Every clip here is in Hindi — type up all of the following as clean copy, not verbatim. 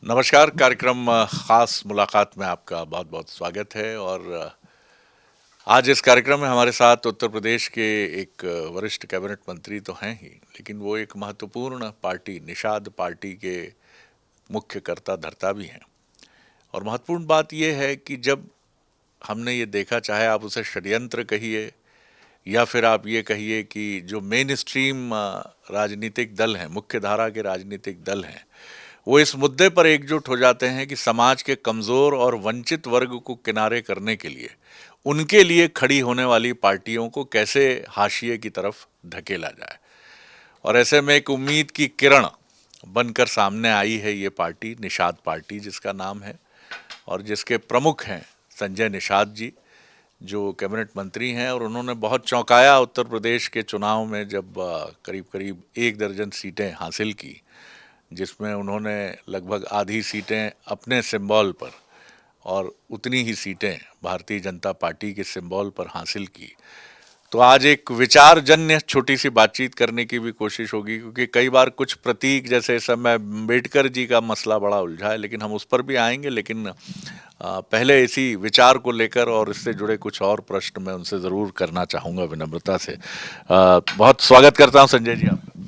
नमस्कार। कार्यक्रम खास मुलाकात में आपका बहुत बहुत स्वागत है। और आज इस कार्यक्रम में हमारे साथ उत्तर प्रदेश के एक वरिष्ठ कैबिनेट मंत्री तो हैं ही, लेकिन वो एक महत्वपूर्ण पार्टी निषाद पार्टी के मुख्य कर्ता धर्ता भी हैं। और महत्वपूर्ण बात यह है कि जब हमने ये देखा, चाहे आप उसे षड्यंत्र कहिए या फिर आप ये कहिए कि जो मेन स्ट्रीम राजनीतिक दल हैं, मुख्य धारा के राजनीतिक दल हैं, वो इस मुद्दे पर एकजुट हो जाते हैं कि समाज के कमज़ोर और वंचित वर्ग को किनारे करने के लिए उनके लिए खड़ी होने वाली पार्टियों को कैसे हाशिए की तरफ धकेला जाए। और ऐसे में एक उम्मीद की किरण बनकर सामने आई है ये पार्टी, निषाद पार्टी जिसका नाम है, और जिसके प्रमुख हैं संजय निषाद जी, जो कैबिनेट मंत्री हैं। और उन्होंने बहुत चौंकाया उत्तर प्रदेश के चुनाव में जब करीब करीब 1 दर्जन सीटें हासिल की, जिसमें उन्होंने लगभग आधी सीटें अपने सिंबल पर और उतनी ही सीटें भारतीय जनता पार्टी के सिंबल पर हासिल की। तो आज एक विचार जन्य छोटी सी बातचीत करने की भी कोशिश होगी, क्योंकि कई बार कुछ प्रतीक, जैसे इस समय अम्बेडकर जी का मसला बड़ा उलझा है, लेकिन हम उस पर भी आएंगे। लेकिन पहले इसी विचार को लेकर और इससे जुड़े कुछ और प्रश्न मैं उनसे ज़रूर करना चाहूँगा विनम्रता से। बहुत स्वागत करता हूँ संजय जी आपका।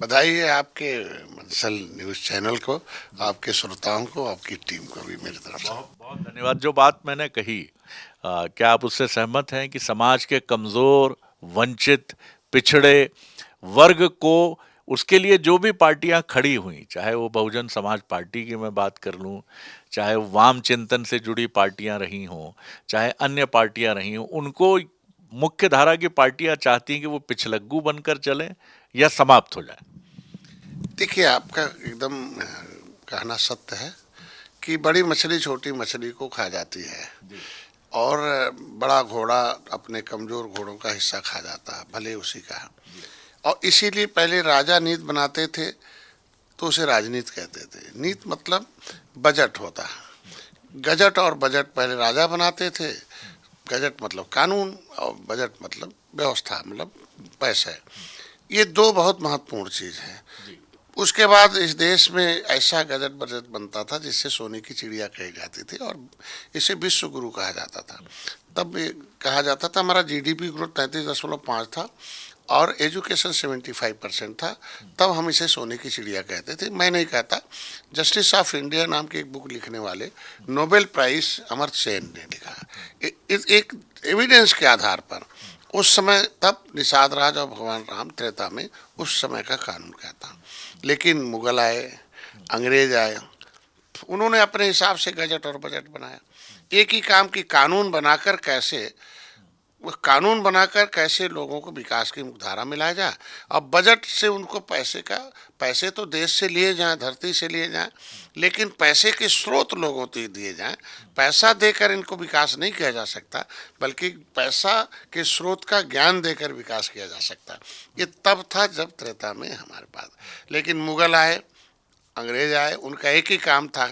बधाई है आपके मंसल न्यूज़ चैनल को, आपके श्रोताओं को, आपकी टीम को भी मेरी तरफ से। बहुत बहुत धन्यवाद। जो बात मैंने कही, क्या आप उससे सहमत हैं कि समाज के कमजोर, वंचित, पिछड़े वर्ग को, उसके लिए जो भी पार्टियां खड़ी हुई, चाहे वो बहुजन समाज पार्टी की मैं बात कर लूं, चाहे वो वाम चिंतन से जुड़ी पार्टियां रही हों, चाहे अन्य पार्टियां रही हों, उनको मुख्य धारा की पार्टियां चाहती हैं कि वो पिछलग्गू बनकर चलें या समाप्त हो जाए। देखिए, आपका एकदम कहना सत्य है कि बड़ी मछली छोटी मछली को खा जाती है, और बड़ा घोड़ा अपने कमजोर घोड़ों का हिस्सा खा जाता है, भले उसी का। और इसीलिए पहले राजा नीति बनाते थे तो उसे राजनीति कहते थे। नीति मतलब बजट होता है। गजट और बजट पहले राजा बनाते थे। गजट मतलब कानून और बजट मतलब व्यवस्था, मतलब पैसे। ये दो बहुत महत्वपूर्ण चीज़ है। उसके बाद इस देश में ऐसा गजट बजट बनता था जिससे सोने की चिड़िया कही जाती थी, और इसे विश्व गुरु कहा जाता था। तब ये कहा जाता था हमारा जीडीपी ग्रोथ 33.5 था और एजुकेशन 75% था। तब हम इसे सोने की चिड़िया कहते थे। मैं नहीं कहता, जस्टिस ऑफ इंडिया नाम की एक बुक लिखने वाले नोबेल प्राइज अमर्त्य सेन ने लिखा। एक एविडेंस के आधार पर उस समय, तब निषाद राज और भगवान राम त्रेता में उस समय का कानून कहता। लेकिन मुगल आए, अंग्रेज आए, उन्होंने अपने हिसाब से गजट और बजट बनाया। एक ही काम की कानून बनाकर कैसे लोगों को विकास की मुख्यधारा में लाया जाए। अब बजट से उनको पैसे तो देश से लिए जाएं, धरती से लिए जाएं, लेकिन पैसे के स्रोत लोगों को दिए जाएं। पैसा देकर इनको विकास नहीं किया जा सकता, बल्कि पैसा के स्रोत का ज्ञान देकर विकास किया जा सकता। ये तब था जब त्रेता में हमारे पास। लेकिन मुगल आए, अंग्रेज आए, उनका एक ही काम था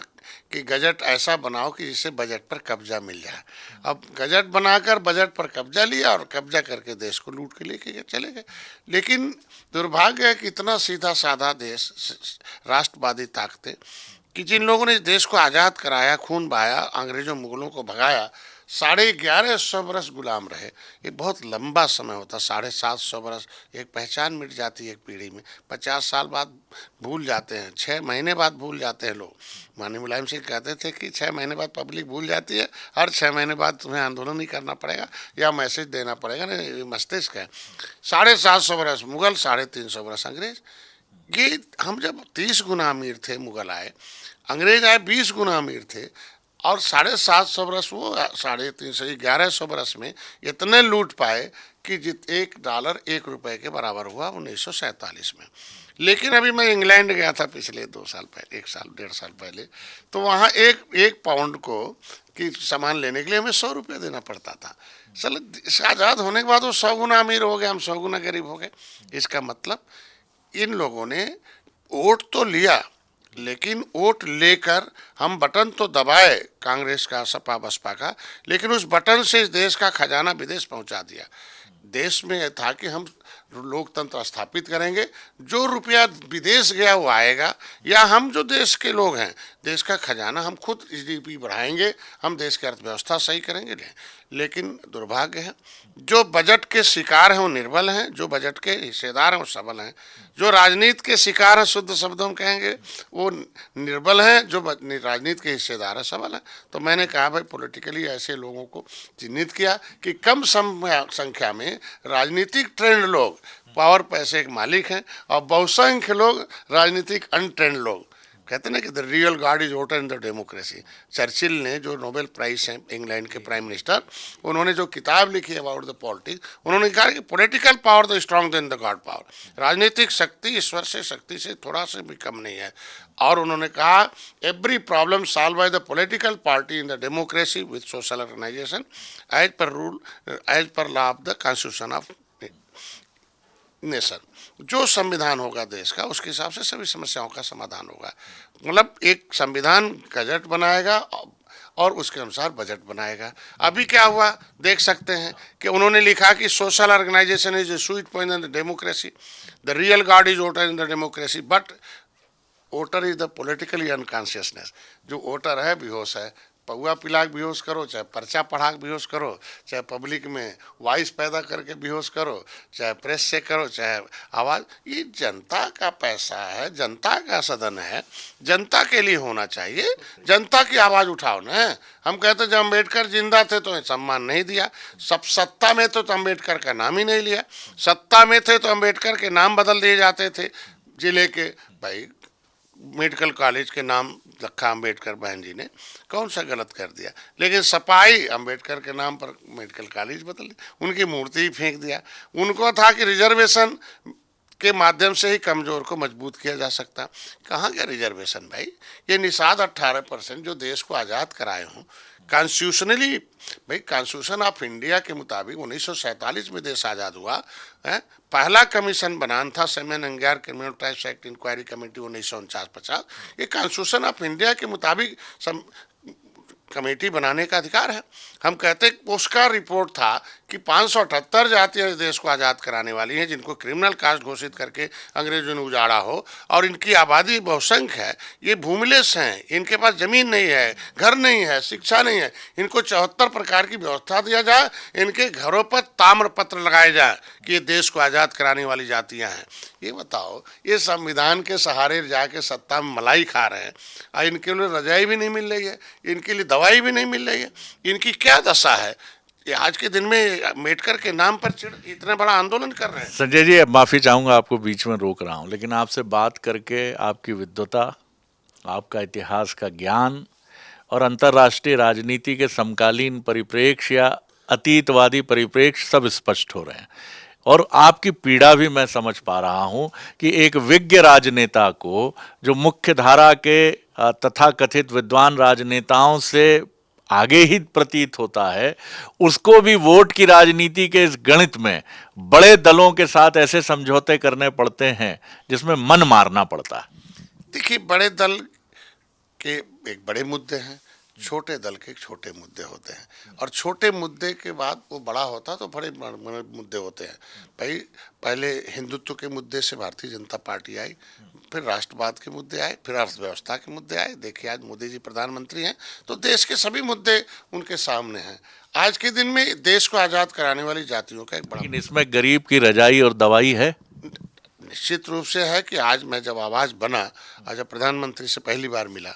कि गजट ऐसा बनाओ कि जिससे बजट पर कब्जा मिल जाए। अब गजट बनाकर बजट पर कब्जा लिया और कब्जा करके देश को लूट के लेके चले गए। लेकिन दुर्भाग्य है कि इतना सीधा साधा देश, राष्ट्रवादी ताकतें, कि जिन लोगों ने इस देश को आज़ाद कराया, खून बहाया, अंग्रेजों मुगलों को भगाया, 1150 बरस गुलाम रहे। ये बहुत लंबा समय होता। 750 बरस, एक पहचान मिट जाती है एक पीढ़ी में। 50 साल बाद भूल जाते हैं, 6 महीने बाद भूल जाते हैं लोग। माननीय मुलायम सिंह कहते थे कि 6 महीने बाद पब्लिक भूल जाती है, हर 6 महीने बाद तुम्हें आंदोलन ही करना पड़ेगा या मैसेज देना पड़ेगा। नहीं, ये मस्तिष्क है। 750 बरस मुगल, 350 बरस अंग्रेज। ये हम जब 30 गुना अमीर थे, मुगल आए, अंग्रेज आए 20 गुना अमीर थे, और 750 बरस, वो 350, 1100 बरस में इतने लूट पाए कि $1 1 रुपए के बराबर हुआ 1947 में। लेकिन अभी मैं इंग्लैंड गया था पिछले 2 साल पहले, 1 साल 1.5 साल पहले, तो वहाँ एक पाउंड को कि सामान लेने के लिए हमें 100 रुपये देना पड़ता था। चलो, आज़ाद होने के बाद वो 100 गुना अमीर हो गए, हम 100 गुना गरीब हो गए। इसका मतलब इन लोगों ने वोट तो लिया, लेकिन वोट लेकर हम बटन तो दबाए कांग्रेस का, सपा बसपा का, लेकिन उस बटन से इस देश का खजाना विदेश पहुंचा दिया। देश में था कि हम लोकतंत्र स्थापित करेंगे। जो रुपया विदेश गया वो आएगा, या हम जो देश के लोग हैं, देश का खजाना हम खुद जीडीपी बढ़ाएंगे, हम देश की अर्थव्यवस्था सही करेंगे। लेकिन दुर्भाग्य है, जो बजट के शिकार हैं वो निर्बल हैं, जो बजट के हिस्सेदार हैं वो सबल हैं, जो राजनीति के शिकार हैं, शुद्ध शब्दों में कहेंगे, वो निर्बल हैं, जो राजनीति के हिस्सेदार हैं सबल हैं। तो मैंने कहा भाई पॉलिटिकली ऐसे लोगों को चिन्हित किया कि कम संख्या में राजनीतिक ट्रेंड लोग पावर पैसे के मालिक हैं, और बहुसंख्य लोग राजनीतिक अनट्रेंड लोग। कहते ना कि the real god is voter in the democracy. Churchill ने, जो नोबेल प्राइज हैं इंग्लैंड के प्राइम मिनिस्टर, उन्होंने जो किताब लिखी है अबाउट द पॉलिटिक्स, उन्होंने कहा कि political power the strong then the god power. राजनीतिक शक्ति ईश्वर से शक्ति से थोड़ा सा भी कम नहीं है। और उन्होंने कहा every problem solve by the political party in the democracy with social organisation as per law of the constitution of nation. जो संविधान होगा देश का, उसके हिसाब से सभी समस्याओं का समाधान होगा। मतलब एक संविधान गजट बनाएगा और उसके अनुसार बजट बनाएगा। अभी क्या हुआ देख सकते हैं कि उन्होंने लिखा कि social organisation is a sweet point in the democracy, the real god is voter in the democracy, but voter is the politically unconsciousness. जो वोटर है बेहोश है, पौआ पिला के बेहोश करो, चाहे पर्चा पढ़ा के बेहोश करो, चाहे पब्लिक में वॉइस पैदा करके बेहोश करो, चाहे प्रेस से करो, चाहे आवाज़। ये जनता का पैसा है, जनता का सदन है, जनता के लिए होना चाहिए। जनता की आवाज़ उठाओ ना। हम कहते जब अम्बेडकर जिंदा थे तो सम्मान नहीं दिया, सब सत्ता में तो अम्बेडकर का नाम ही नहीं लिया, सत्ता में थे तो अम्बेडकर के नाम बदल दिए जाते थे। जिले के भाई मेडिकल कॉलेज के नाम रखा अम्बेडकर बहन जी ने, कौन सा गलत कर दिया? लेकिन सपाई अम्बेडकर के नाम पर मेडिकल कॉलेज बदल दिया, उनकी मूर्ति ही फेंक दिया। उनको था कि रिजर्वेशन के माध्यम से ही कमज़ोर को मजबूत किया जा सकता। कहाँ गया रिजर्वेशन भाई? ये निषाद 18% जो देश को आज़ाद कराए हों कॉन्स्टिट्यूशनली। भाई कॉन्स्टिट्यूशन ऑफ इंडिया के मुताबिक 1947 में देश आज़ाद हुआ है। पहला कमीशन बनाना था सेमेन अंगार criminal tribes act inquiry committee 1949-50। ये कॉन्स्टिट्यूशन ऑफ इंडिया के मुताबिक कमेटी बनाने का अधिकार है। हम कहते उसका रिपोर्ट था कि 578 जातियाँ देश को आज़ाद कराने वाली हैं, जिनको क्रिमिनल कास्ट घोषित करके अंग्रेजों ने उजाड़ा हो, और इनकी आबादी बहुसंख्य है। ये भूमिलेस हैं, इनके पास ज़मीन नहीं है, घर नहीं है, शिक्षा नहीं है। इनको 74 प्रकार की व्यवस्था दिया जाए, इनके घरों पर ताम्र पत्र लगाए जाए कि ये देश को आज़ाद कराने वाली जातियाँ हैं। ये बताओ, ये संविधान के सहारे जाके सत्ता में मलाई खा रहे हैं, और इनके लिए रजाई भी नहीं मिल रही है, इनके लिए दवाई भी नहीं मिल रही है। इनकी क्या दशा है? ये आज के दिन में अम्बेडकर के नाम पर इतना बड़ा आंदोलन कर रहे हैं। संजय जी, माफ़ी चाहूँगा, आपको बीच में रोक रहा हूँ, लेकिन आपसे बात करके आपकी विद्वता, आपका इतिहास का ज्ञान और अंतर्राष्ट्रीय राजनीति के समकालीन परिप्रेक्ष्य या अतीतवादी परिप्रेक्ष्य सब स्पष्ट हो रहे हैं। और आपकी पीड़ा भी मैं समझ पा रहा हूँ कि एक विज्ञ राजनेता को, जो मुख्य धारा के तथाकथित विद्वान राजनेताओं से आगे ही प्रतीत होता है, उसको भी वोट की राजनीति के इस गणित में बड़े दलों के साथ ऐसे समझौते करने पड़ते हैं जिसमें मन मारना पड़ता है। देखिए, बड़े दल के एक बड़े मुद्दे हैं, छोटे दल के छोटे मुद्दे होते हैं, और छोटे मुद्दे के बाद वो बड़ा होता तो बड़े मुद्दे होते हैं। भाई पहले हिंदुत्व के मुद्दे से भारतीय जनता पार्टी आई, फिर राष्ट्रवाद के मुद्दे आए, फिर अर्थव्यवस्था के मुद्दे आए। देखिए आज मोदी जी प्रधानमंत्री हैं तो देश के सभी मुद्दे उनके सामने हैं। आज के दिन में देश को आज़ाद कराने वाली जातियों का एक बड़ा, लेकिन इसमें गरीब की रजाई और दवाई है। निश्चित रूप से है कि आज मैं जब आवाज़ बना, आज जब प्रधानमंत्री से पहली बार मिला,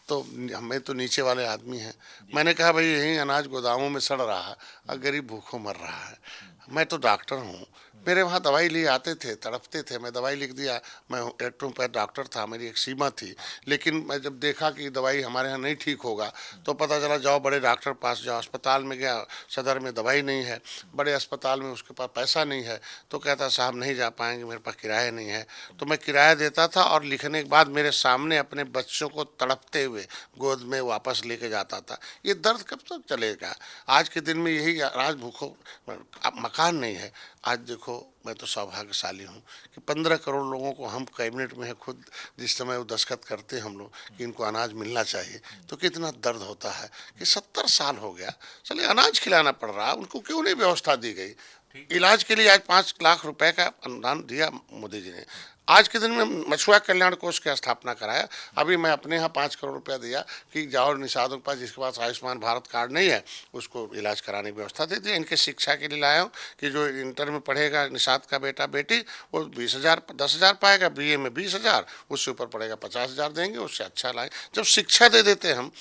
तो हमें तो नीचे वाले आदमी हैं। मैंने कहा भाई यही अनाज गोदामों में सड़ रहा है और गरीब भूखों मर रहा है। मैं तो डॉक्टर हूँ, मेरे वहाँ दवाई लिए आते थे, तड़पते थे, मैं दवाई लिख दिया। मैं एलेक्ट्रोपैथ डॉक्टर था, मेरी एक सीमा थी। लेकिन मैं जब देखा कि दवाई हमारे यहाँ नहीं ठीक होगा तो पता चला जाओ बड़े डॉक्टर पास जाओ। अस्पताल में गया, सदर में दवाई नहीं है, बड़े अस्पताल में उसके पास पैसा नहीं है, तो कहता साहब नहीं जा पाएंगे, मेरे पास किराया नहीं है। तो मैं किराया देता था और लिखने के बाद मेरे सामने अपने बच्चों को तड़पते हुए गोद में वापस लेके जाता था। ये दर्द कब तक चलेगा? आज के दिन में यही, आज भूखों मकान नहीं है। आज देखो, मैं तो सौभाग्यशाली हूँ कि 15 करोड़ लोगों को हम कैबिनेट में है खुद, जिस समय वो दस्तखत करते हैं हम लोग कि इनको अनाज मिलना चाहिए, तो कितना दर्द होता है कि 70 साल हो गया, चलिए अनाज खिलाना पड़ रहा, उनको क्यों नहीं व्यवस्था दी गई? इलाज के लिए आज 5 लाख रुपए का अनुदान दिया मोदी जी ने। आज के दिन में मछुआ कल्याण कोष की स्थापना कराया। अभी मैं अपने यहाँ 5 करोड़ रुपया दिया कि जाओ निषादों के पास, जिसके पास आयुष्मान भारत कार्ड नहीं है उसको इलाज कराने की व्यवस्था दे दी। इनके शिक्षा के लिए लाया हूँ कि जो इंटर में पढ़ेगा निषाद का बेटा बेटी वो 20,000 10,000 पाएगा, बीए में 20,000, उससे ऊपर पढ़ेगा 50,000 देंगे। उससे अच्छा लाए जब शिक्षा दे देते हम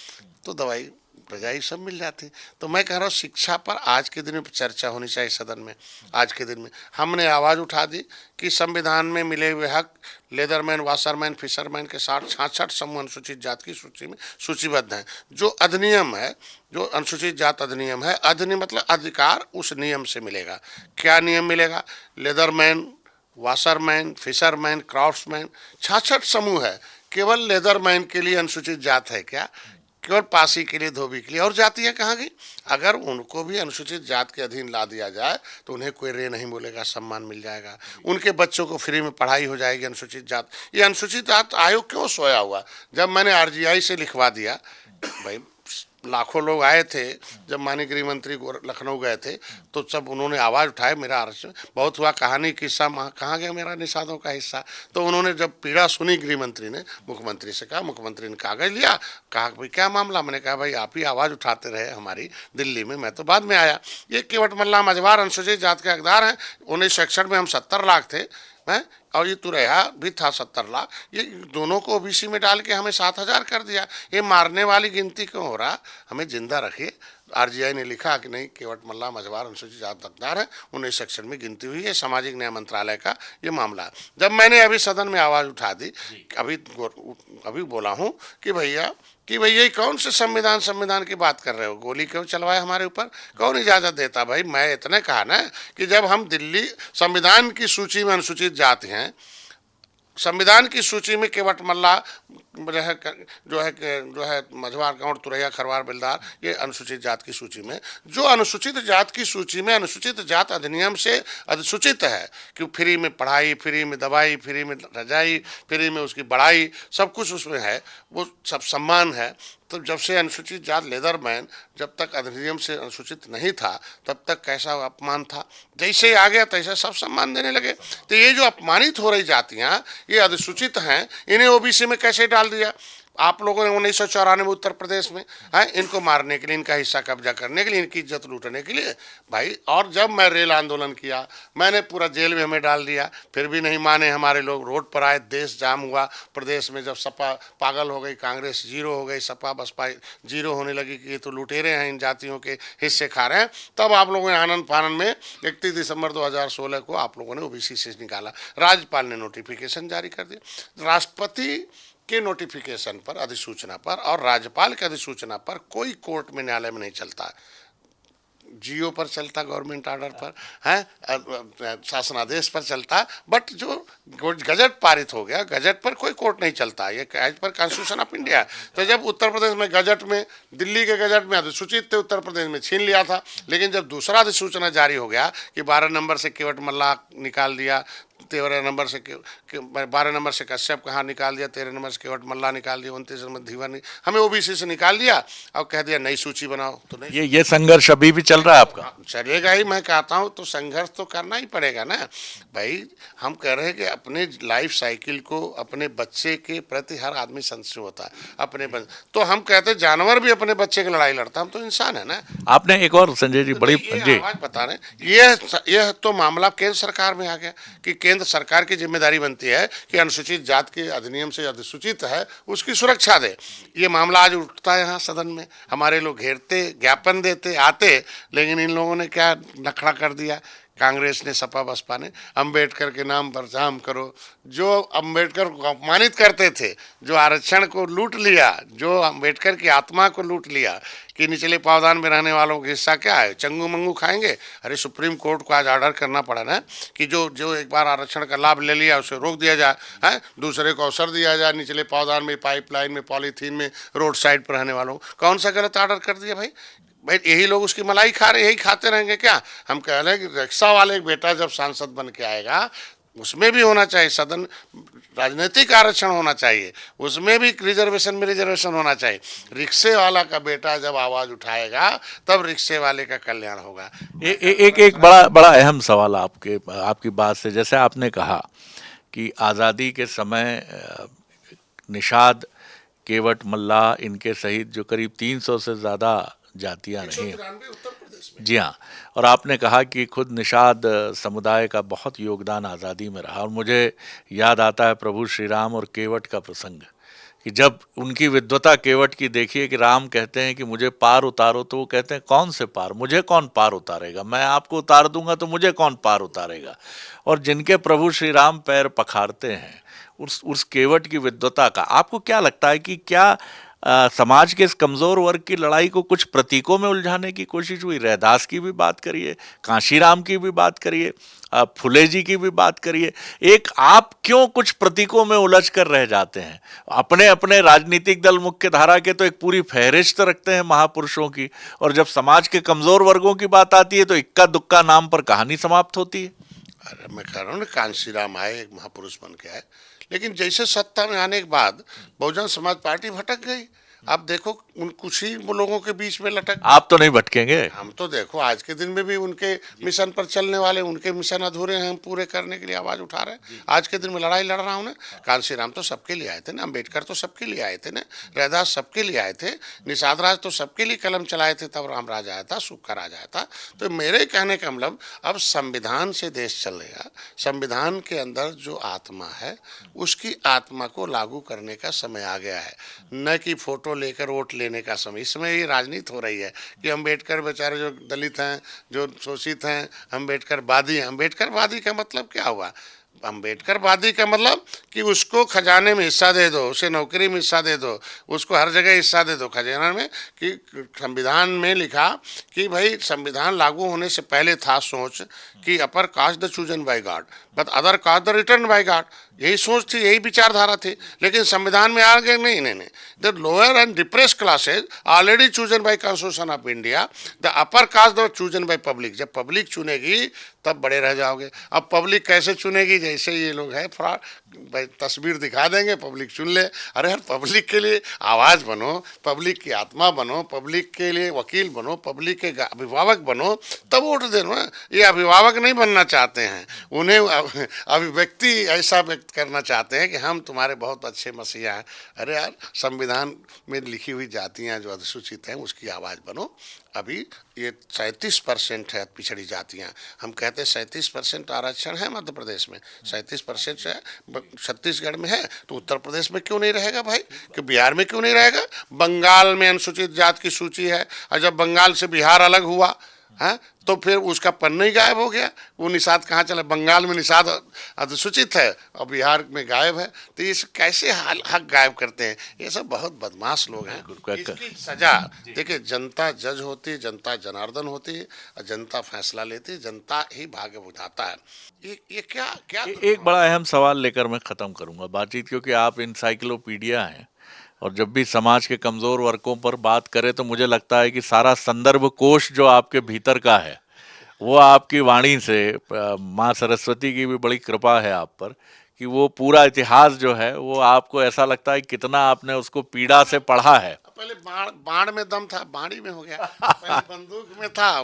तो दवाई रजाई सब मिल जाती। तो मैं कह रहा हूँ शिक्षा पर आज के दिन में चर्चा होनी चाहिए सदन में। आज के दिन में हमने आवाज़ उठा दी कि संविधान में मिले हुए हक लेदरमैन, वाशरमैन, फिशरमैन के साथ 66 समूह अनुसूचित जाति की सूची में सूचीबद्ध हैं। जो अधिनियम है, जो अनुसूचित जात अधिनियम है, अधिनियम मतलब अधिकार उस नियम से मिलेगा। क्या नियम मिलेगा? लेदरमैन, वाशरमैन, फिशरमैन, क्राफ्ट्समैन, 66 समूह है। केवल लेदरमैन के लिए अनुसूचित जात है क्या? केवल पासी के लिए, धोबी के लिए, और जातियाँ कहाँ गई? अगर उनको भी अनुसूचित जात के अधीन ला दिया जाए तो उन्हें कोई रे नहीं बोलेगा, सम्मान मिल जाएगा। उनके बच्चों को फ्री में पढ़ाई हो जाएगी। अनुसूचित जात, ये अनुसूचित जात आयोग क्यों सोया हुआ? जब मैंने आरजीआई से लिखवा दिया, भाई लाखों लोग आए थे जब माननीय गृह मंत्री लखनऊ गए थे तो सब उन्होंने आवाज़ उठाए, मेरा आरक्षण बहुत हुआ, कहानी किस्सा कहाँ गया मेरा निषादों का हिस्सा। तो उन्होंने जब पीड़ा सुनी गृह मंत्री ने, मुख्यमंत्री से कहा, मुख्यमंत्री ने कागज लिया, कहा भाई क्या मामला? मैंने कहा भाई आप ही आवाज़ उठाते रहे हमारी दिल्ली में, मैं तो बाद में आया। ये केवट मल्ला मझवार अनुसूचित जात के हकदार हैं। 1961 में हम 70 लाख थे हैं, और ये तुरैया भी था 70 लाख। ये दोनों को ओबीसी में डाल के हमें 7,000 कर दिया। ये मारने वाली गिनती क्यों हो रहा? हमें जिंदा रखिए। आरजीआई ने लिखा कि नहीं, केवट मल्ला मझवार अनुसूचित जात हकदार है, 1961 में गिनती हुई है। सामाजिक न्याय मंत्रालय का ये मामला है। जब मैंने अभी सदन में आवाज़ उठा दी, अभी बोला हूँ कि भैया ये कौन से संविधान की बात कर रहे हो? गोली क्यों चलवाए हमारे ऊपर? कौन इजाज़त देता? भाई मैं इतने कहा ना कि जब हम दिल्ली संविधान की सूची में अनुसूचित जाति हैं, संविधान की सूची में केवट मल्ला जो है मझवार, गाँव, तुरैया, खरवार, बेलदार, ये अनुसूचित जात की सूची में। जो अनुसूचित जात की सूची में अनुसूचित जात अधिनियम से अधिसूचित है कि फ्री में पढ़ाई, फ्री में दवाई, फ्री में रजाई, फ्री में उसकी बढ़ाई, सब कुछ उसमें है, वो सब सम्मान है। तो जब से अनुसूचित जात लेदरमैन जब तक अधिनियम से अनुसूचित नहीं था तब तक कैसा अपमान था, जैसे ही आ गया तैसे सब सम्मान देने लगे। तो ये जो अपमानित हो रही जातियाँ, ये अधिसूचित हैं, इन्हें ओबीसी में कैसे डाल दिया आप लोगों ने 1994 में उत्तर प्रदेश में? है इनको मारने के लिए, इनका हिस्सा कब्जा करने के लिए, इनकी इज्जत लूटने के लिए भाई। और जब मैं रेल आंदोलन किया, मैंने पूरा जेल में हमें डाल दिया, फिर भी नहीं माने हमारे लोग, रोड पर आए, देश जाम हुआ प्रदेश में। जब सपा पागल हो गई, कांग्रेस जीरो हो गई, सपा बसपा जीरो होने लगी कि ये तो लुटेरे हैं, इन जातियों के हिस्से खा रहे हैं, तब आप लोगों ने आनंद फानंद में 31 दिसंबर 2016 को आप लोगों ने ओबीसी से निकाला। राज्यपाल ने नोटिफिकेशन जारी कर दिया। राष्ट्रपति के नोटिफिकेशन पर, अधिसूचना पर और राज्यपाल के अधिसूचना पर कोई कोर्ट में, न्यायालय में नहीं चलता। जीओ पर चलता, गवर्नमेंट ऑर्डर पर है, शासनादेश पर चलता। बट जो गजट पारित हो गया, गजट पर कोई कोर्ट नहीं चलता। ये as per constitution of India. तो जब उत्तर प्रदेश में गजट में, दिल्ली के गजट में अधिसूचित थे, उत्तर प्रदेश में छीन लिया था। लेकिन जब दूसरा अधिसूचना जारी हो गया कि 12 नंबर से केवट मल्ला निकाल दिया, 13 नंबर से 12 नंबर से कश्यप कहाँ निकाल दिया, 13 नंबर से केवट मल्ला निकाल दिया, 29 नंबर धीवर, हमें ओबीसी से निकाल दिया और कह दिया नई सूची बनाओ। तो नहीं, ये संघर्ष अभी भी चल रहा है आपका? चलेगा ही। मैं कहता हूँ तो संघर्ष तो करना ही पड़ेगा ना भाई। हम कह रहे हैं कि अपने लाइफ साइकिल को, अपने बच्चे के प्रति हर आदमी संशय होता है अपने तो हम कहते हैं जानवर भी अपने बच्चे की लड़ाई लड़ता, हम तो इंसान है ना। आपने एक और संजय जी बड़ी आवाज बता रहे, यह तो मामला केंद्र सरकार में आ गया कि केंद्र सरकार की जिम्मेदारी बनती है कि अनुसूचित जात के अधिनियम से अधिसूचित है उसकी सुरक्षा दे। ये मामला आज उठता है यहाँ सदन में, हमारे लोग घेरते, ज्ञापन देते, आते, लेकिन इन लोगों ने क्या नखड़ा कर दिया, कांग्रेस ने, सपा बसपा ने, अंबेडकर के नाम पर जाम करो। जो अंबेडकर को अपमानित करते थे, जो आरक्षण को लूट लिया, जो अंबेडकर की आत्मा को लूट लिया कि निचले पावदान में रहने वालों का हिस्सा क्या है, चंगू मंगू खाएंगे। अरे सुप्रीम कोर्ट को आज ऑर्डर करना पड़ा ना कि जो एक बार आरक्षण का लाभ ले लिया उसे रोक दिया जाए, है दूसरे को अवसर दिया जाए, निचले पावदान में, पाइपलाइन में, पॉलीथीन में, रोड साइड पर रहने वालों को। कौन सा गलत ऑर्डर कर दिया भाई? यही लोग उसकी मलाई खा रहे, यही खाते रहेंगे क्या? हम कह रहे हैं कि रिक्शा वाले बेटा जब सांसद बन के आएगा उसमें भी होना चाहिए सदन, राजनीतिक आरक्षण होना चाहिए, उसमें भी रिजर्वेशन में रिजर्वेशन होना चाहिए। रिक्शे वाला का बेटा जब आवाज उठाएगा तब रिक्शे वाले का कल्याण होगा। एक बड़ा बड़ा अहम सवाल आपकी बात से, जैसे आपने कहा कि आज़ादी के समय निषाद, केवट, मल्लाह, इनके सहित जो करीब 300 से ज़्यादा जातियां रही। 193 उत्तर प्रदेश में। जी हाँ, और आपने कहा कि खुद निषाद समुदाय का बहुत योगदान आज़ादी में रहा, और मुझे याद आता है प्रभु श्री राम और केवट का प्रसंग, कि जब उनकी विद्वता केवट की देखिए कि राम कहते हैं कि मुझे पार उतारो, तो वो कहते हैं कौन से पार, मुझे कौन पार उतारेगा, मैं आपको उतार दूंगा तो मुझे कौन पार उतारेगा। और जिनके प्रभु श्री राम पैर पखारते हैं, उस केवट की विद्वता का आपको क्या लगता है कि क्या समाज के इस कमजोर वर्ग की लड़ाई को कुछ प्रतीकों में उलझाने की कोशिश हुई? रैदास की भी बात करिए, कांशीराम की भी बात करिए, फुले जी की भी बात करिए, एक आप क्यों कुछ प्रतीकों में उलझ कर रह जाते हैं? अपने अपने राजनीतिक दल मुख्य धारा के तो एक पूरी फहरिस्त रखते हैं महापुरुषों की, और जब समाज के कमजोर वर्गों की बात आती है तो इक्का दुक्का नाम पर कहानी समाप्त होती है। अरे मैं कह रहा हूँ ना, कांशीराम आए, एक महापुरुष बन के आए, लेकिन जैसे सत्ता में आने के बाद बहुजन समाज पार्टी भटक गई। अब देखो उन कुछ ही लोगों के बीच में लटक। आप तो नहीं भटकेंगे। हम तो देखो आज के दिन में भी उनके मिशन पर चलने वाले, उनके मिशन अधूरे हैं, हम पूरे करने के लिए आवाज उठा रहे हैं। आज के दिन में लड़ाई लड़ रहा हूँ ना। कांशीराम तो सबके लिए आए थे ना, अम्बेडकर तो सबके लिए आए थे ना, रैदास सबके लिए आए थे, निषाद राज तो सबके लिए कलम चलाए थे, तब राम राज आया था, सुख का राज आया था। तो मेरे कहने का मतलब, अब संविधान से देश चलेगा। संविधान के अंदर जो आत्मा है उसकी आत्मा को लागू करने का समय आ गया है, न कि फोटो लेकर वोट लेने का समय। इसमें ये राजनीति हो रही है कि अम्बेडकर बेचारे जो दलित हैं, जो शोषित हैं, अम्बेडकरवादी हैं। अम्बेडकरवादी का मतलब क्या हुआ? अम्बेडकरवादी का मतलब कि उसको खजाने में हिस्सा दे दो, उसे नौकरी में हिस्सा दे दो, उसको हर जगह हिस्सा दे दो खजाना में। कि संविधान में लिखा कि भाई संविधान लागू होने से पहले था सोच कि upper caste the chosen by god but other caste the return by god. यही सोच थी, यही विचारधारा थी। लेकिन संविधान में आ गए नहीं नहीं नहीं, the lower and depress classes already chosen bye constitution of India, the upper caste the chosen by public. जब पब्लिक चुनेगी तब बड़े रह जाओगे। अब पब्लिक कैसे चुनेगी? जैसे ये लोग हैं फ्रॉड, भाई तस्वीर दिखा देंगे, पब्लिक चुन ले। अरे यार, पब्लिक के लिए आवाज़ बनो, पब्लिक की आत्मा बनो, पब्लिक के लिए वकील बनो, पब्लिक के अभिभावक बनो, तब वोट दे ना। ये अभिभावक नहीं बनना चाहते हैं, उन्हें अभिव्यक्ति ऐसा व्यक्त करना चाहते हैं कि हम तुम्हारे बहुत अच्छे मसीहा हैं। अरे यार, संविधान में लिखी हुई जातियाँ जो अधिसूचित हैं उसकी आवाज़ बनो। अभी ये 37% है पिछड़ी जातियाँ। हम कहते हैं 37% आरक्षण है मध्य प्रदेश में, 37% है छत्तीसगढ़ में है, तो उत्तर प्रदेश में क्यों नहीं रहेगा भाई? कि बिहार में क्यों नहीं रहेगा? बंगाल में अनुसूचित जाति की सूची है, और जब बंगाल से बिहार अलग हुआ है तो फिर उसका पन्ना ही गायब हो गया। वो निषाद कहाँ चला? बंगाल में निषाद अधिसूचित है और बिहार में गायब है। तो ये कैसे हक गायब करते हैं? ये सब बहुत बदमाश लोग हैं। इसकी सजा देखिए, जनता जज होती है, जनता जनार्दन होती है, और जनता फैसला लेती है, जनता ही भाग्य बुझाता है। ये क्या क्या एक बड़ा अहम सवाल लेकर मैं ख़त्म करूंगा बातचीत, क्योंकि आप इंसाइक्लोपीडिया हैं, और जब भी समाज के कमज़ोर वर्गों पर बात करें तो मुझे लगता है कि सारा संदर्भ कोश जो आपके भीतर का है वो आपकी वाणी से, माँ सरस्वती की भी बड़ी कृपा है आप पर, कि वो पूरा इतिहास जो है वो आपको ऐसा लगता है कितना आपने उसको पीड़ा से पढ़ा है। पहले बाण में दम था, बाणी में हो गया। पहले बंदूक में था,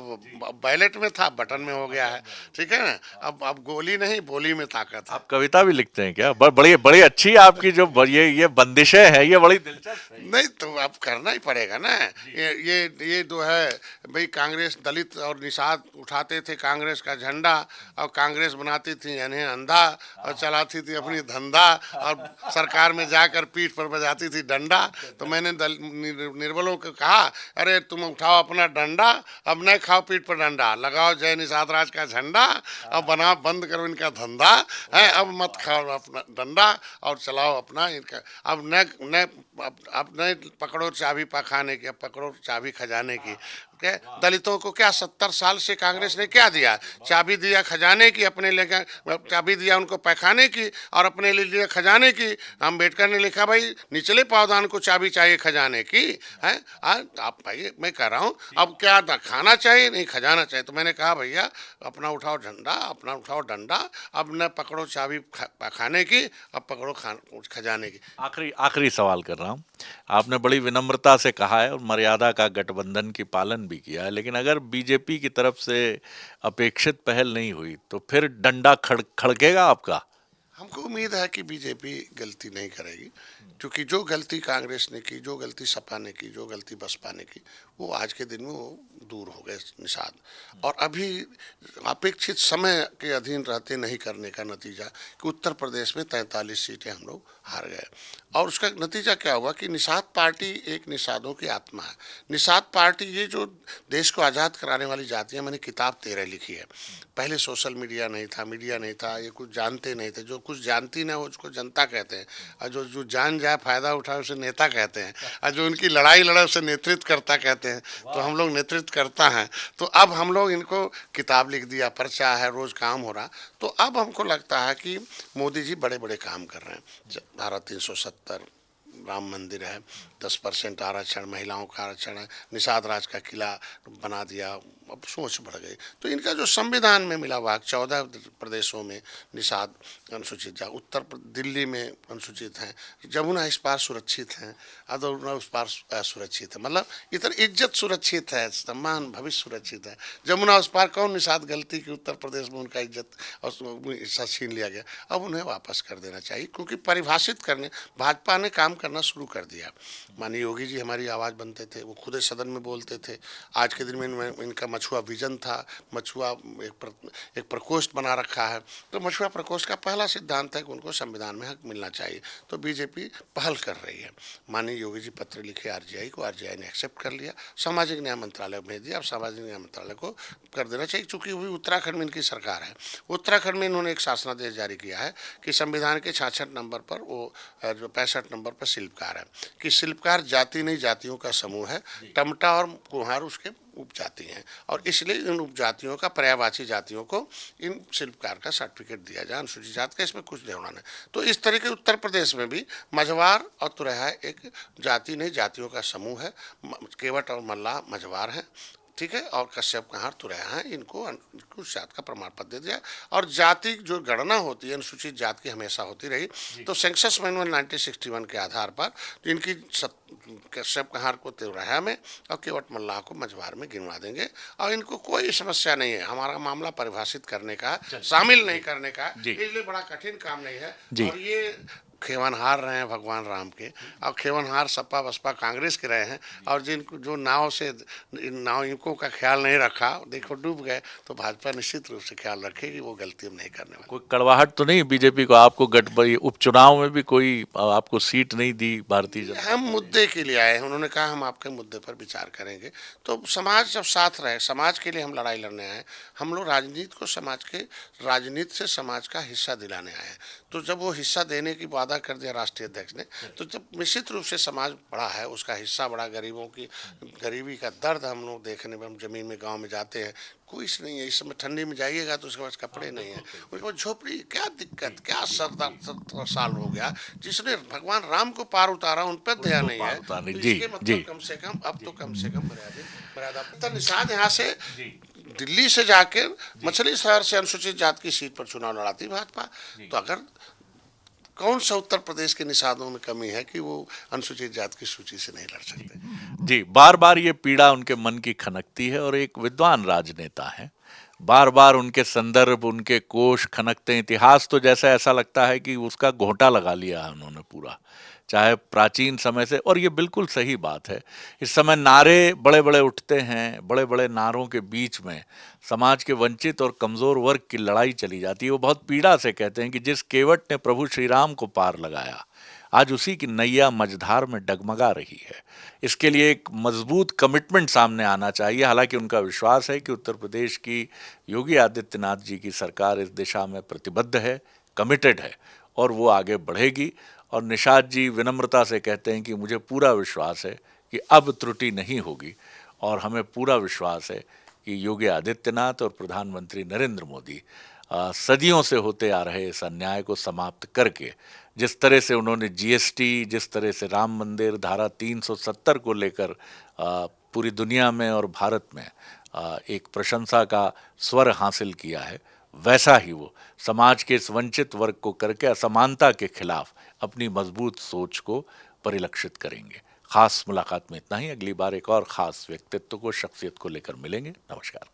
बैलेट में था, बटन में हो गया है। ठीक है ना? अब गोली नहीं, बोली में ताकत है। आप कविता भी लिखते हैं क्या? बड़ी बड़ी अच्छी आपकी जो ये बंदिशें हैं, ये बड़ी दिलचस्प है। नहीं तो अब करना ही पड़ेगा ना। ये जो है भाई, कांग्रेस दलित और निषाद उठाते थे कांग्रेस का झंडा, और कांग्रेस बनाती थी इन्हें अंधा, और चलाती थी अपनी धंधा, और सरकार में जाकर पीठ पर बजाती थी डंडा। तो मैंने निर्बलों को कहा, अरे तुम उठाओ अपना डंडा, अब नहीं खाओ पीठ पर डंडा, लगाओ जय निषाद राज का झंडा, अब बना बंद करो इनका धंधा है, अब मत खाओ अपना डंडा और चलाओ अपना इनका। अब न पकड़ो चाबी पखाने की, अब पकड़ो चाबी खजाने की। दलितों को क्या 70 साल से कांग्रेस ने क्या दिया? चाबी दिया खजाने की, अपने लेकर चाबी दिया उनको पैखाने की और अपने लिए दिया खजाने की। अम्बेडकर ने लिखा भाई निचले पावदान को चाबी चाहिए खजाने की है। आप भाई मैं कह रहा हूँ अब क्या खाना चाहिए नहीं खजाना चाहिए। तो मैंने कहा भैया अपना उठाओ झंडा, अपना उठाओ डंडा, अब न पकड़ो चाबी खाने की, अब पकड़ो खजाने की। आखिरी आखिरी सवाल कर रहा हूँ। आपने बड़ी विनम्रता से कहा है और मर्यादा का गठबंधन की पालन भी किया है, लेकिन अगर बीजेपी की तरफ से अपेक्षित पहल नहीं हुई तो फिर डंडा खड़केगा आपका? हमको उम्मीद है कि बीजेपी गलती नहीं करेगी, क्योंकि जो गलती कांग्रेस ने की, जो गलती सपा ने की, जो गलती बसपा ने की, वो आज के दिन में वो दूर हो गए निषाद। और अभी अपेक्षित समय के अधीन रहते नहीं करने का नतीजा कि उत्तर प्रदेश में 43 सीटें हम लोग हार गए। और उसका नतीजा क्या हुआ कि निषाद पार्टी एक निषादों की आत्मा है। निषाद पार्टी ये जो देश को आज़ाद कराने वाली जातियाँ, मैंने किताब 13 लिखी है। पहले सोशल मीडिया नहीं था, मीडिया नहीं था, ये कुछ जानते नहीं थे। जो कुछ जानती ना हो उसको जनता कहते हैं, और जो जो जान जाए फायदा उठाए उसे नेता कहते हैं, और जो उनकी लड़ाई लड़े उसे नेतृत्व करता कहते हैं। तो हम लोग नेतृत्व करता है। तो अब हम लोग इनको किताब लिख दिया, पर्चा है, रोज काम हो रहा। तो अब हमको लगता है कि मोदी जी बड़े बड़े काम कर रहे हैं। धारा 370, राम मंदिर है, 10% आरक्षण, महिलाओं का आरक्षण है, निषाद राज का किला बना दिया, अब सोच बढ़ गई। तो इनका जो संविधान में मिला हुआ 14 प्रदेशों में निषाद अनुसूचित, उत्तर दिल्ली में अनुसूचित हैं, जमुना इस पार सुरक्षित हैं, अदौरा उस पार सुरक्षित है, मतलब इधर इज्जत सुरक्षित है, सम्मान भविष्य सुरक्षित है। जमुना उस पार कौन निषाद गलती की उत्तर प्रदेश में उनका इज्जत और हिस्सा छीन लिया गया, अब उन्हें वापस कर देना चाहिए, क्योंकि परिभाषित करने भाजपा ने काम करना शुरू कर दिया। माननीय योगी जी हमारी आवाज़ बनते थे, वो खुद सदन में बोलते थे। आज के दिन में इनका मछुआ विजन था, मछुआ एक प्रकोष्ठ बना रखा है। तो मछुआ प्रकोष्ठ का पहला सिद्धांत है कि उनको संविधान में हक मिलना चाहिए। तो बीजेपी पहल कर रही है। माननीय योगी जी पत्र लिखे आरजीआई को, आरजीआई ने एक्सेप्ट कर लिया, सामाजिक न्याय मंत्रालय को भेज दिया। अब सामाजिक न्याय मंत्रालय को कर देना चाहिए, क्योंकि वो उत्तराखंड में इनकी सरकार है। उत्तराखंड में इन्होंने एक शासनादेश जारी किया है कि संविधान के 66 नंबर पर वो जो 65 नंबर पर शिल्पकार है, कि शिल्पकार जाति नहीं जातियों का समूह है, टमटा और कुम्हार उसके उपजाति हैं, और इसलिए इन उपजातियों का, पर्यायवाची जातियों को इन शिल्पकार का सर्टिफिकेट दिया जाए, अनुसूचित जाति का इसमें कुछ लेना नहीं। तो इस तरीके उत्तर प्रदेश में भी मझवार और तुरैया एक जाति नहीं जातियों का समूह है। केवट और मल्लाह मझवार हैं, ठीक है, और कश्यप कहार तुरैया हैं, इनको अनुसूचित जात का प्रमाण पत्र दे दिया। और जाति जो गणना होती है अनुसूचित जात की हमेशा होती रही। तो सेंसस मैनुअल 1961 के आधार पर इनकी कश्यप कहार को तुरैया में और केवट मल्लाह को मझवार में गिनवा देंगे, और इनको कोई समस्या नहीं है। हमारा मामला परिभाषित करने का, शामिल नहीं करने का, इसलिए बड़ा कठिन काम नहीं है। और ये खेवन हार रहे हैं भगवान राम के, और खेवन हार सपा बसपा कांग्रेस के रहे हैं, और जिनको जो नाव से नाविकों का ख्याल नहीं रखा, देखो डूब गए। तो भाजपा निश्चित रूप से ख्याल रखेगी, वो गलती हम नहीं करने वाले। कोई कड़वाहट तो नहीं बीजेपी को? आपको उपचुनाव में भी कोई आपको सीट नहीं दी भारतीय जनता? हम मुद्दे के लिए आए हैं, उन्होंने कहा हम आपके मुद्दे पर विचार करेंगे। तो समाज जब साथ रहे, समाज के लिए हम लड़ाई लड़ने आए। हम लोग राजनीति को समाज के, राजनीति से समाज का हिस्सा दिलाने आए हैं। तो जब वो हिस्सा देने की वादा कर दिया राष्ट्रीय अध्यक्ष ने, तो जब निश्चित रूप से समाज बड़ा है, उसका हिस्सा बड़ा, गरीबों की गरीबी का दर्द हम लोग देखने में, हम जमीन में गांव में जाते हैं, कोई नहीं है। इस समय ठंडी में जाइएगा तो उसके पास कपड़े नहीं है, उसके पास झोपड़ी, क्या दिक्कत, क्या 70 साल हो गया, जिसने भगवान राम को पार उतारा उन पर दया नहीं है। तो इसके मतलब कम से कम अब तो कम से कम मर्यादा निषाद यहाँ से दिल्ली से जाके मछली शहर से अनुसूचित जाति की सीट पर चुनाव लड़ाती भाजपा। तो अगर कौन सा उत्तर प्रदेश के निषादों में कमी है कि वो अनुसूचित जाति की सूची से नहीं लड़ सकते? जी, बार बार ये पीड़ा उनके मन की खनकती है, और एक विद्वान राजनेता है, बार बार उनके संदर्भ, उनके कोश खनकते हैं। इतिहास तो जैसा ऐसा लगता है कि उसका घोंटा लगा लिया है उन्होंने पूरा, चाहे प्राचीन समय से। और ये बिल्कुल सही बात है। इस समय नारे बड़े बड़े उठते हैं, बड़े बड़े नारों के बीच में समाज के वंचित और कमज़ोर वर्ग की लड़ाई चली जाती है। वो बहुत पीड़ा से कहते हैं कि जिस केवट ने प्रभु श्री राम को पार लगाया, आज उसी की नैया मझधार में डगमगा रही है। इसके लिए एक मजबूत कमिटमेंट सामने आना चाहिए। हालांकि उनका विश्वास है कि उत्तर प्रदेश की योगी आदित्यनाथ जी की सरकार इस दिशा में प्रतिबद्ध है, कमिटेड है, और वो आगे बढ़ेगी। और निषाद जी विनम्रता से कहते हैं कि मुझे पूरा विश्वास है कि अब त्रुटि नहीं होगी, और हमें पूरा विश्वास है कि योगी आदित्यनाथ और प्रधानमंत्री नरेंद्र मोदी सदियों से होते आ रहे इस अन्याय को समाप्त करके, जिस तरह से उन्होंने जीएसटी, जिस तरह से राम मंदिर, धारा 370 को लेकर पूरी दुनिया में और भारत में एक प्रशंसा का स्वर हासिल किया है, वैसा ही वो समाज के इस वंचित वर्ग को करके असमानता के खिलाफ अपनी मजबूत सोच को परिलक्षित करेंगे। खास मुलाकात में इतना ही। अगली बार एक और खास व्यक्तित्व को, शख्सियत को लेकर मिलेंगे। नमस्कार।